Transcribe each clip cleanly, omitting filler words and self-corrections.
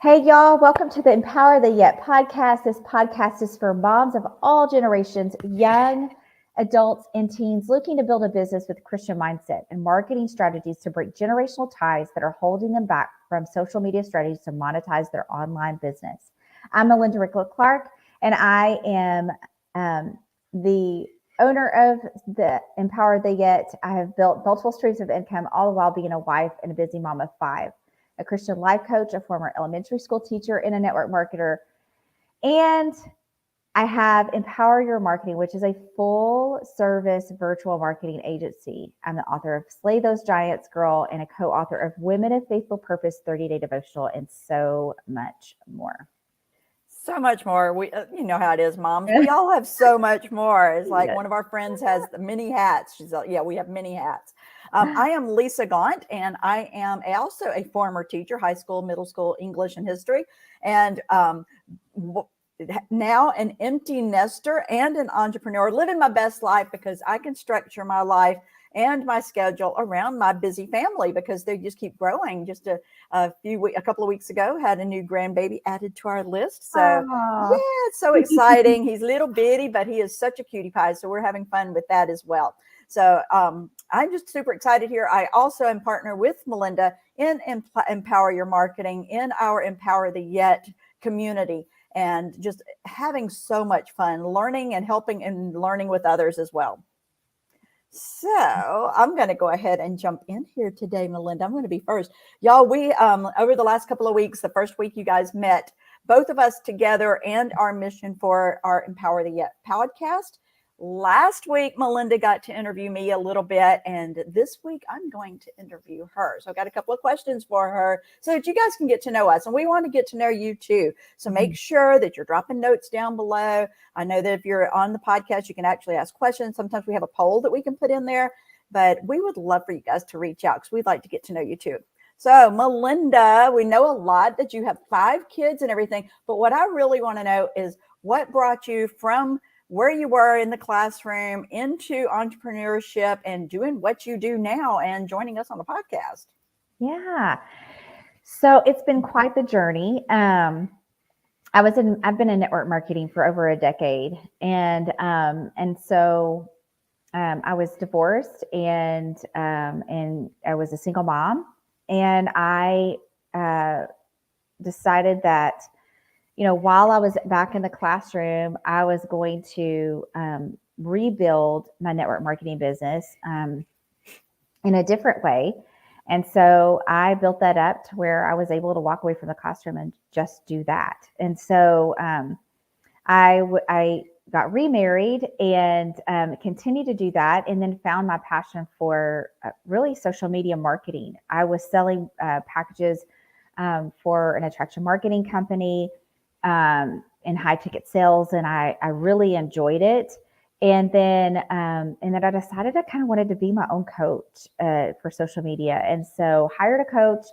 Hey, y'all, welcome to the Empower the Yet podcast. This podcast is for moms of all generations, young adults and teens looking to build a business with Christian mindset and marketing strategies to break generational ties that are holding them back from social media strategies to monetize their online business. I'm Melinda Rychlik-Clark, and I am the owner of the Empower the Yet. I have built multiple streams of income, all the while being a wife and a busy mom of five, a Christian life coach, a former elementary school teacher, and a network marketer. And I have Empower Your Marketing, which is a full service virtual marketing agency. I'm the author of Slay Those Giants, Girl, and a co-author of Women of Faithful Purpose 30-Day Devotional, and so much more. So much more. We, you know how it is, moms. We all have so much more. It's like Yes. one of our friends has many hats. She's like, yeah, we have many hats. I am Lisa Gaunt, and I am also a former teacher, high school, middle school, English and history, and now an empty nester and an entrepreneur, living my best life because I can structure my life and my schedule around my busy family because they just keep growing. Just a couple of weeks ago, had a new grandbaby added to our list. So Aww. yeah, it's so exciting. He's little bitty, but he is such a cutie pie. So we're having fun with that as well. So I'm just super excited here. I also am partner with Melinda in Empower Your Marketing in our Empower the Yet community, and just having so much fun learning and helping and learning with others as well. So I'm going to go ahead and jump in here today, Melinda. I'm going to be first. Y'all, we, over the last couple of weeks, the first week you guys met, both of us together and our mission for our Empower the Yet podcast. Last week, Melinda got to interview me a little bit, and this week I'm going to interview her. So I've got a couple of questions for her so that you guys can get to know us, and we want to get to know you too. So make sure that you're dropping notes down below. I know that if you're on the podcast, you can actually ask questions. Sometimes we have a poll that we can put in there, but we would love for you guys to reach out because we'd like to get to know you too. So Melinda, we know a lot that you have 5 kids and everything, but what I really want to know is what brought you from where you were in the classroom into entrepreneurship and doing what you do now and joining us on the podcast. Yeah. So it's been quite the journey. I've been in network marketing for over a decade, and so I was divorced, and I was a single mom, and I decided that, while I was back in the classroom, I was going to rebuild my network marketing business in a different way. And so I built that up to where I was able to walk away from the classroom and just do that. And so I got remarried and continued to do that, and then found my passion for really social media marketing. I was selling packages for an attraction marketing company in high ticket sales, and I really enjoyed it. And then I decided I kind of wanted to be my own coach for social media, and so hired a coach,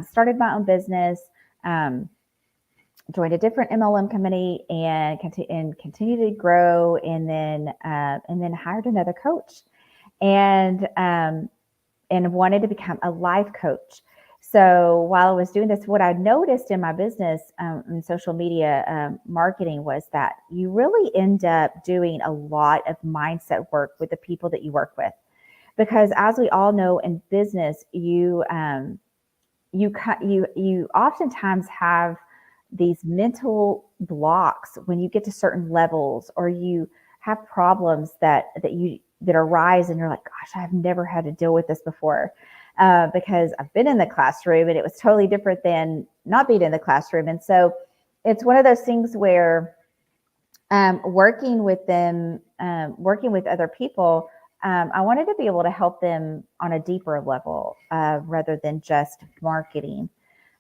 started my own business, joined a different MLM company, and continued to grow, and then hired another coach, and wanted to become a life coach. So while I was doing this, what I noticed in my business in social media marketing was that you really end up doing a lot of mindset work with the people that you work with, because as we all know in business, you oftentimes have these mental blocks when you get to certain levels, or you have problems that arise, and you're like, gosh, I've never had to deal with this before. Because I've been in the classroom and it was totally different than not being in the classroom. And so it's one of those things where working with other people, I wanted to be able to help them on a deeper level rather than just marketing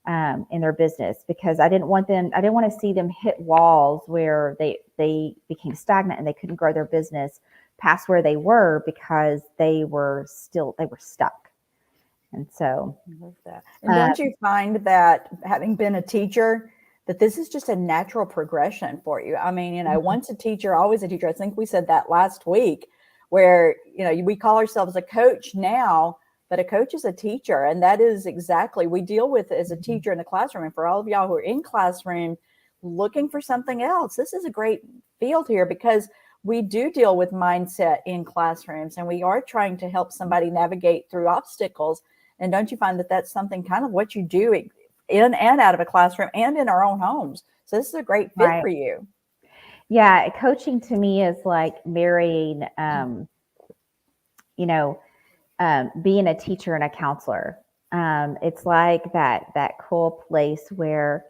in their business, because I didn't want to see them hit walls where they became stagnant and they couldn't grow their business past where they were because they were stuck. And so I love that. And don't you find that, having been a teacher, that this is just a natural progression for you? I mean, once a teacher, always a teacher. I think we said that last week, where, we call ourselves a coach now, but a coach is a teacher. And that is exactly, we deal with as a teacher in the classroom. And for all of y'all who are in classroom looking for something else, this is a great field here, because we do deal with mindset in classrooms, and we are trying to help somebody navigate through obstacles. And don't you find that that's something kind of what you do in and out of a classroom and in our own homes? So this is a great fit for you. Yeah, coaching to me is like marrying, being a teacher and a counselor. It's like that cool place where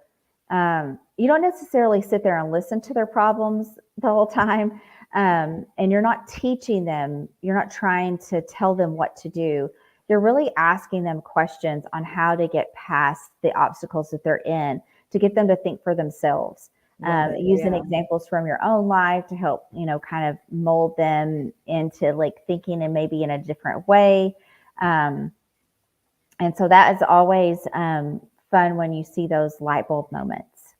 you don't necessarily sit there and listen to their problems the whole time. And you're not teaching them. You're not trying to tell them what to do. You're really asking them questions on how to get past the obstacles that they're in, to get them to think for themselves. Using examples from your own life to help, kind of mold them into like thinking and maybe in a different way. And so that is always fun when you see those light bulb moments,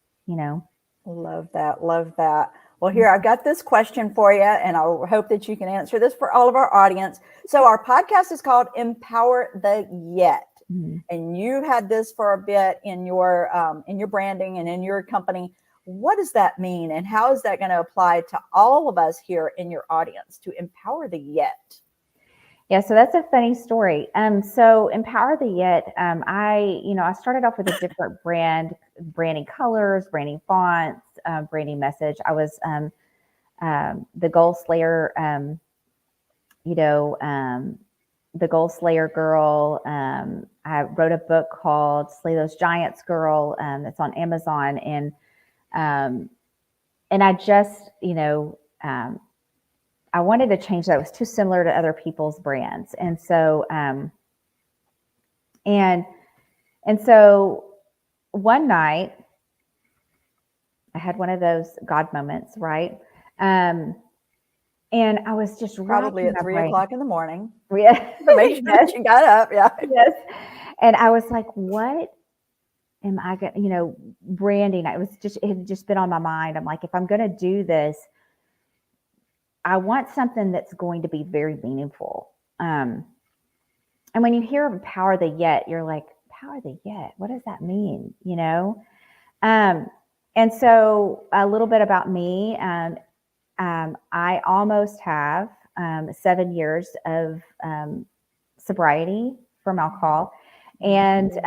Love that. Love that. Well, here, I've got this question for you, and I hope that you can answer this for all of our audience. So our podcast is called Empower the Yet. Mm-hmm. And you had this for a bit in your branding and in your company. What does that mean? And how is that going to apply to all of us here in your audience to empower the yet? Yeah, so that's a funny story. So Empower the Yet, I started off with a different branding colors, branding fonts, branding message. I was the Goal Slayer, the Goal Slayer girl. I wrote a book called Slay Those Giants Girl. That's on Amazon, and I just, I wanted to change that. It was too similar to other people's brands. And so, and so one night I had one of those God moments, right? And I was just probably at 3 o'clock in the morning. Yeah. Make sure that you got up. Yeah. Yes. And I was like, what am I going branding? It had just been on my mind. I'm like, if I'm going to do this, I want something that's going to be very meaningful. And when you hear Empower the Yet, you're like, Power the Yet? What does that mean? And so a little bit about me. I almost have 7 years of sobriety from alcohol. And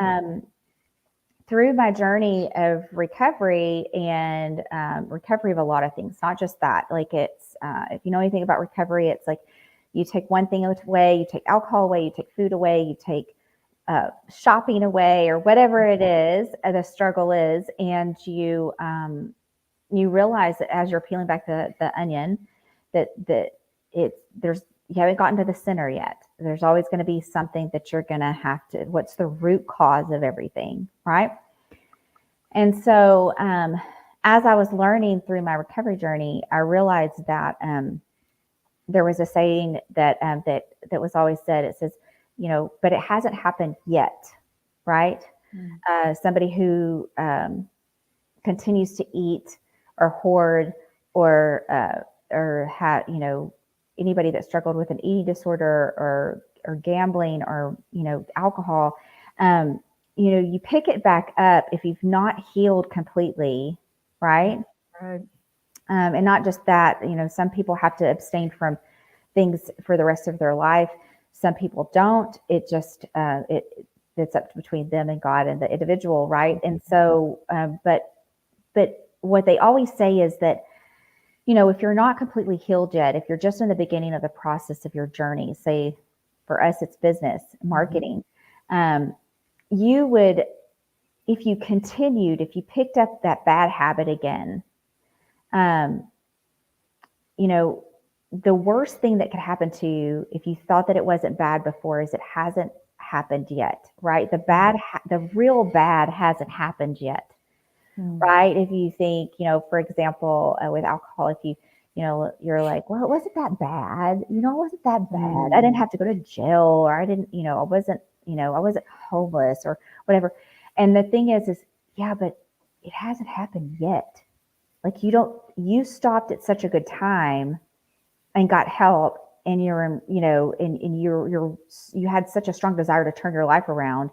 through my journey of recovery and recovery of a lot of things, not just that, like it's, if you know anything about recovery, it's like you take one thing away, you take alcohol away, you take food away, you take shopping away, or whatever it is, the struggle is. And you realize that as you're peeling back the onion, that you haven't gotten to the center yet. There's always going to be something that you're going to have to, what's the root cause of everything, right? And so as I was learning through my recovery journey, I realized that there was a saying that was always said. It says, but it hasn't happened yet, right? Somebody who continues to eat or hoard or have, anybody that struggled with an eating disorder or gambling or, alcohol, you pick it back up if you've not healed completely, right? Right. And not just that, some people have to abstain from things for the rest of their life. Some people don't. It just, it's up between them and God and the individual, right? And so, but what they always say is that, if you're not completely healed yet, if you're just in the beginning of the process of your journey, say for us, it's business, marketing, you would, if you picked up that bad habit again, the worst thing that could happen to you if you thought that it wasn't bad before is it hasn't happened yet, right? The real bad hasn't happened yet. Right? If you think, for example, with alcohol, if you're like, well, it wasn't that bad. It wasn't that bad. I didn't have to go to jail, or I didn't, I wasn't homeless or whatever. And the thing is, yeah, but it hasn't happened yet. Like you stopped at such a good time and got help and you're, you know, and you had such a strong desire to turn your life around,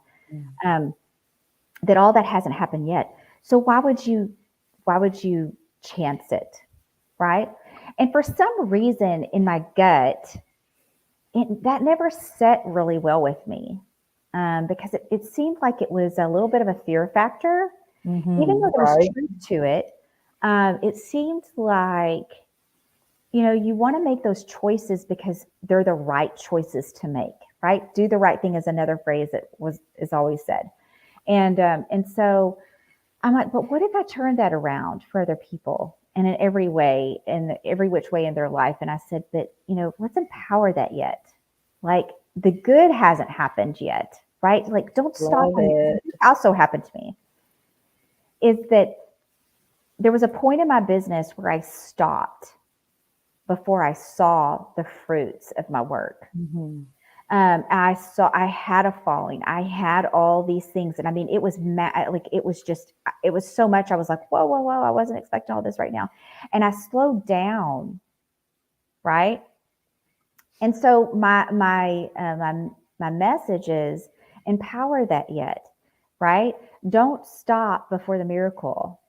that all that hasn't happened yet. So why would you chance it? Right. And for some reason in my gut, that never set really well with me, because it seemed like it was a little bit of a fear factor, even though there was truth to it. It seemed like, you know, you want to make those choices because they're the right choices to make, right? Do the right thing is another phrase that is always said. And so I'm like, but what if I turned that around for other people and in every way, in every which way in their life? And I said, but, you know, let's empower that yet. Like, the good hasn't happened yet, right? Like, don't stop. It also happened to me is that there was a point in my business where I stopped before I saw the fruits of my work. I had a following. I had all these things. And I mean, it was it was so much. I was like, whoa, whoa, whoa. I wasn't expecting all this right now. And I slowed down. Right. And so my message is empower that yet. Right. Don't stop before the miracle.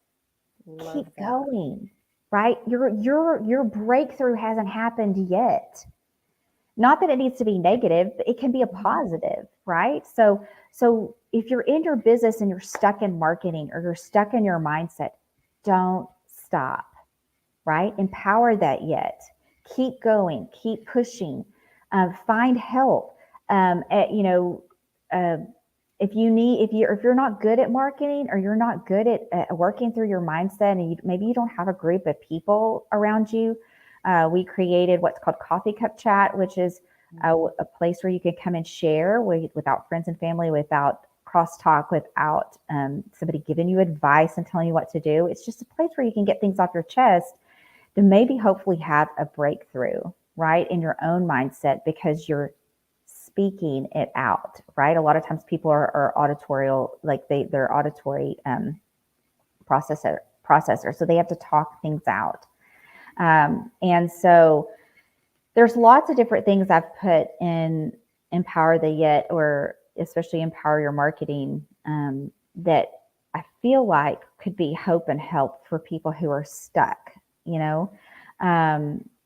Keep going. Right. Your breakthrough hasn't happened yet. Not that it needs to be negative, but it can be a positive, right? So if you're in your business and you're stuck in marketing or you're stuck in your mindset, don't stop, right? Empower that yet. Keep going, keep pushing, find help. If you're not good at marketing or you're not good at working through your mindset, and maybe you don't have a group of people around you, we created what's called Coffee Cup Chat, which is a place where you can come and share without friends and family, without crosstalk, without somebody giving you advice and telling you what to do. It's just a place where you can get things off your chest to maybe hopefully have a breakthrough, right, in your own mindset because you're speaking it out, right? A lot of times people are auditorial, like they're auditory processor, so they have to talk things out. And so there's lots of different things I've put in Empower the Yet, or especially Empower Your Marketing, that I feel like could be hope and help for people who are stuck, you know.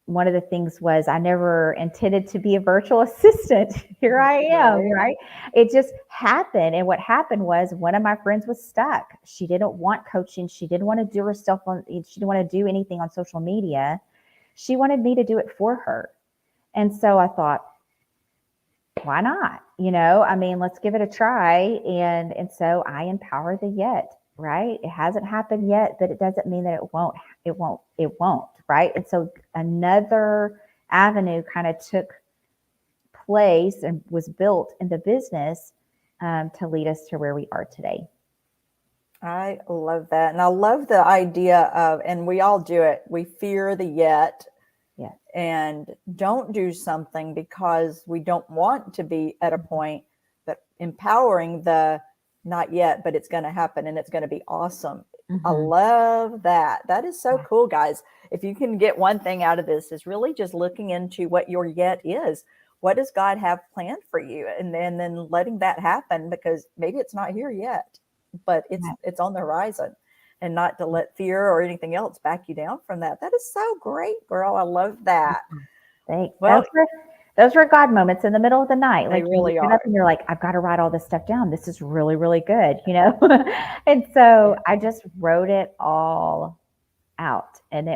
One of the things was I never intended to be a virtual assistant. Here I am, right? It just happened. And what happened was one of my friends was stuck. She didn't want coaching. She didn't want to do herself she didn't want to do anything on social media. She wanted me to do it for her. And so I thought, why not? You know, I mean, let's give it a try. And so I Empower the Yet, right? It hasn't happened yet, but it doesn't mean that it won't, right? And so another avenue kind of took place and was built in the business to lead us to where we are today. I love that. And I love the idea of, and we all do it, we fear the yet. Yeah. And don't do something because we don't want to be at a point, but empowering the not yet, but it's going to happen and it's going to be awesome. I love that. That is so cool, guys. If you can get one thing out of this, is really just looking into what your yet is. What does God have planned for you? And then letting that happen, because maybe it's not here yet, but it's on the horizon, and not to let fear or anything else back you down from that. That is so great, girl. I love that. Thanks. Well, those were God moments in the middle of the night. They like really you get are. up and you're like, I've got to write all this stuff down. This is really, really good, you know? And so I just wrote it all out. And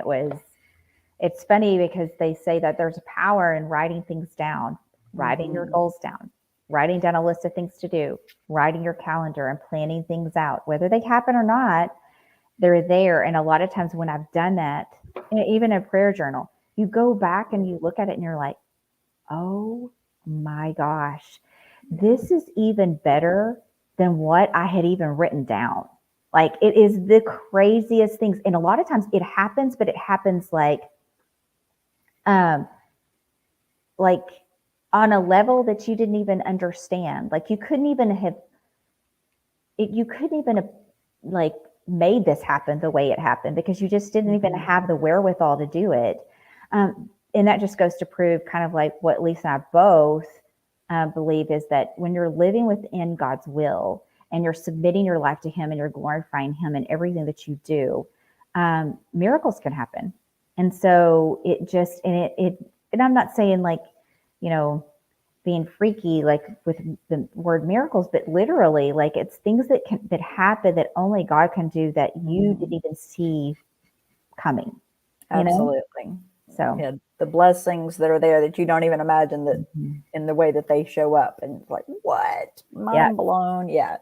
it's funny because they say that there's a power in writing things down, writing your goals down, writing down a list of things to do, writing your calendar and planning things out, whether they happen or not, they're there. And a lot of times when I've done that, even a prayer journal, you go back and you look at it and you're like, oh my gosh, this is even better than what I had even written down. Like, it is the craziest things. And a lot of times it happens, but it happens like on a level that you didn't even understand. Like, you couldn't even have like made this happen the way it happened, because you just didn't even have the wherewithal to do it. and that just goes to prove kind of like what Lisa and I both believe is that when you're living within God's will and you're submitting your life to Him and you're glorifying Him in everything that you do, miracles can happen. And so it just, and I'm not saying like, being freaky, like with the word miracles, but literally like it's things that happen that only God can do that you didn't even see coming. Absolutely. So yeah, the blessings that are there that you don't even imagine that in the way that they show up, and like, what? Mind blown. Yeah,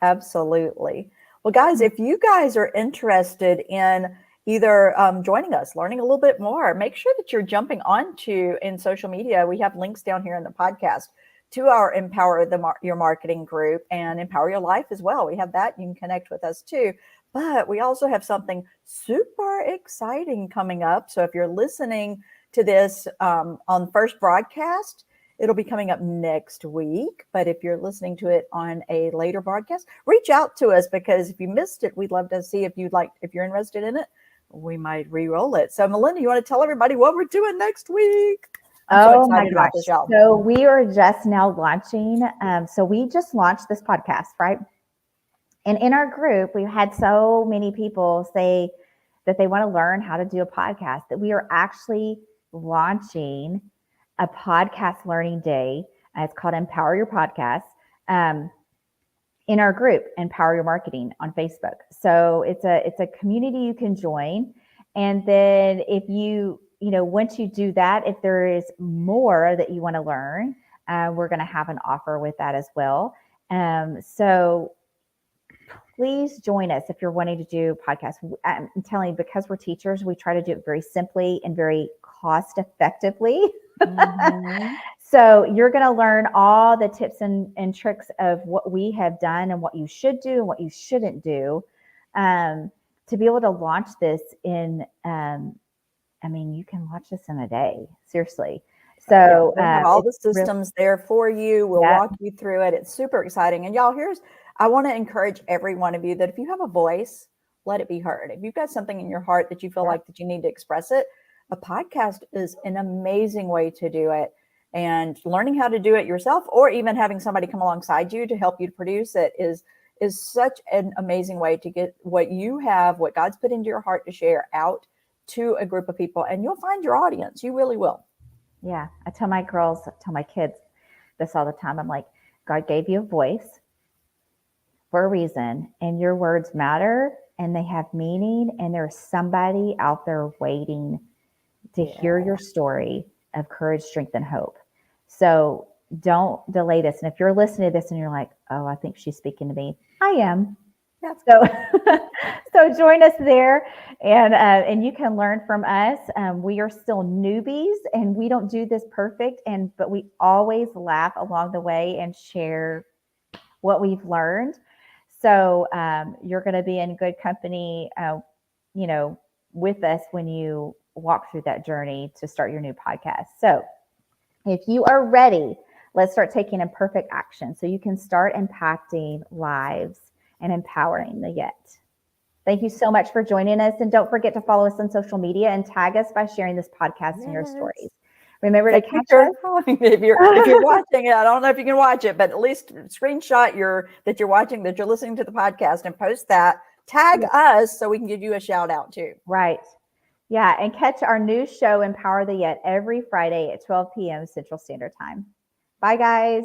absolutely. Well, guys, if you guys are interested in either joining us, learning a little bit more, make sure that you're jumping onto in social media. We have links down here in the podcast to our Empower Your Marketing group and Empower Your Life as well. We have that. You can connect with us too. But we also have something super exciting coming up. So if you're listening to this on first broadcast, it'll be coming up next week. But if you're listening to it on a later broadcast, reach out to us, because if you missed it, we'd love to see if you're interested in it. We might re-roll it. So Melinda, you want to tell everybody what we're doing next week? I'm so excited about this, y'all. So we are just now launching. So we just launched this podcast, right? And in our group, we've had so many people say that they want to learn how to do a podcast, that we are actually launching a podcast learning day. It's called Empower Your Podcast in our group, Empower Your Marketing on Facebook. So it's a community you can join. And then if once you do that, if there is more that you want to learn, we're going to have an offer with that as well. So please join us if you're wanting to do podcasts. I'm telling you, because we're teachers, we try to do it very simply and very cost effectively. So you're going to learn all the tips and tricks of what we have done and what you should do and what you shouldn't do to be able to launch this in, you can launch this in a day, seriously. So we have all the systems there for you. We'll walk you through it. It's super exciting. And y'all, I want to encourage every one of you that if you have a voice, let it be heard. If you've got something in your heart that you feel like that you need to express it, a podcast is an amazing way to do it. And learning how to do it yourself, or even having somebody come alongside you to help you to produce it, is such an amazing way to get what God's put into your heart to share out to a group of people. And you'll find your audience. You really will. Yeah. I tell my kids this all the time. I'm like, God gave you a voice for a reason, and your words matter and they have meaning, and there's somebody out there waiting to hear your story of courage, strength, and hope. So don't delay this. And if you're listening to this and you're like, oh, I think she's speaking to me, I am. Yeah. So join us there, and you can learn from us. We are still newbies, and we don't do this perfect, but we always laugh along the way and share what we've learned. So you're going to be in good company, with us when you walk through that journey to start your new podcast. So if you are ready, let's start taking imperfect action so you can start impacting lives and empowering the yet. Thank you so much for joining us. And don't forget to follow us on social media and tag us by sharing this podcast in your stories. Remember to catch us. If you're watching it, I don't know if you can watch it, but at least screenshot that you're watching, that you're listening to the podcast, and post that. Tag us so we can give you a shout out too. Right. Yeah. And catch our new show, Empower the Yet, every Friday at 12 p.m. Central Standard Time. Bye, guys.